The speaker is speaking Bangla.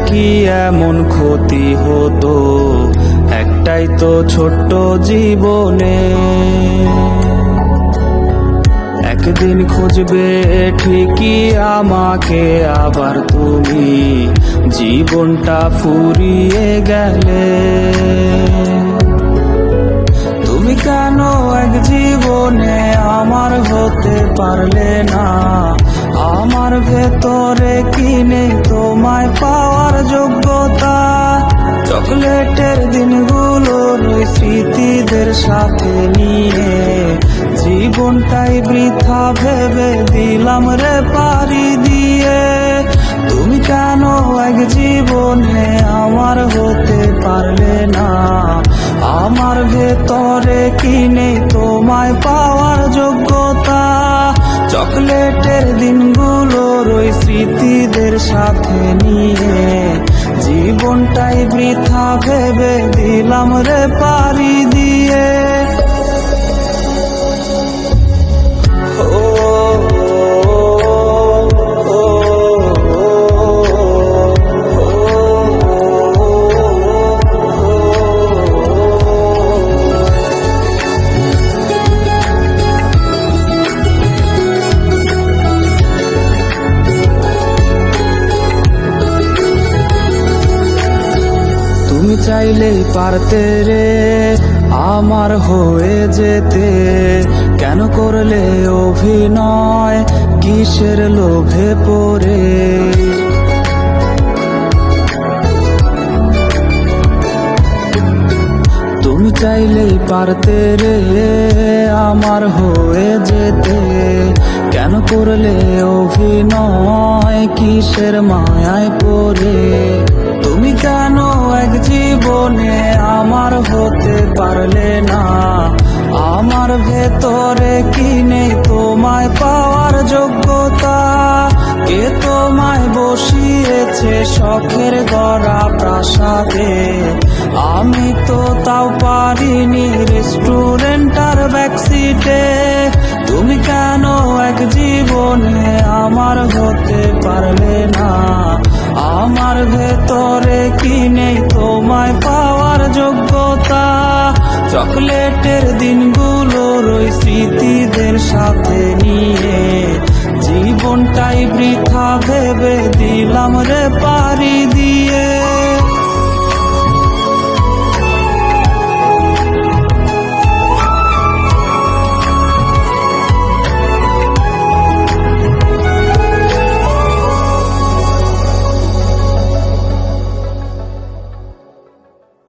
কি এমন ক্ষতি হতো একটাই তো ছোট্ট জীবনে। একদিন খুঁজবে ঠিকই আমাকে আবার তুমি, জীবনটা ফুরিয়ে গেলে। তুমি কেন এক জীবনে আমার হতে পারলে না? আমার ভেতরে কি নেই তোমায় পাওয়ার যোগ্যতা? চকলেটের দিনগুলোর ওই স্মৃতিদের সাথে নিয়ে জীবনটাই বৃথা ভেবে দিলাম রে পাড়ি দিয়ে। তুমি কেন এক জীবনে আমার হতে পারলে না? আমার ভেতরে কি নেই তোমায় পাওয়ার যোগ্যতা? চকলেটের দিনগুলোর ওই স্মৃতিদের সাথে নিয়ে জীবনটাই বৃথা ভেবে দিলাম রে পাড়ি দিয়ে। তুমি চাইলেই পারতে রে আমার হয়ে যেতে, কেন করলে অভিনয় কিসের লোভে পড়ে? তুমি চাইলেই পারতে রে আমার হয়ে যেতে, কেন করলে অভিনয় কিসের মায়ায় পড়ে? তুমি কেন এক জীবনে আমার হতে পারলে না? আমার ভেতরে কি নেই তোমায় পাওয়ার যোগ্যতা? কে তোমায় বসিয়েছে শখের গড়া প্রাসাদে? আমি তো তাও পারিনি রেস্টুরেন্টার ব্যাকসিটে। তুমি কেন এক জীবনে আমার হতে পারলে না? আমার ভেতরে কি নেই তোমায় পাওয়ার যোগ্যতা? চকলেটের দিনগুলোর ওই স্মৃতিদের সাথে নিয়ে জীবনটাই বৃথা ভেবে দিলাম রে পাড়ি দিয়ে।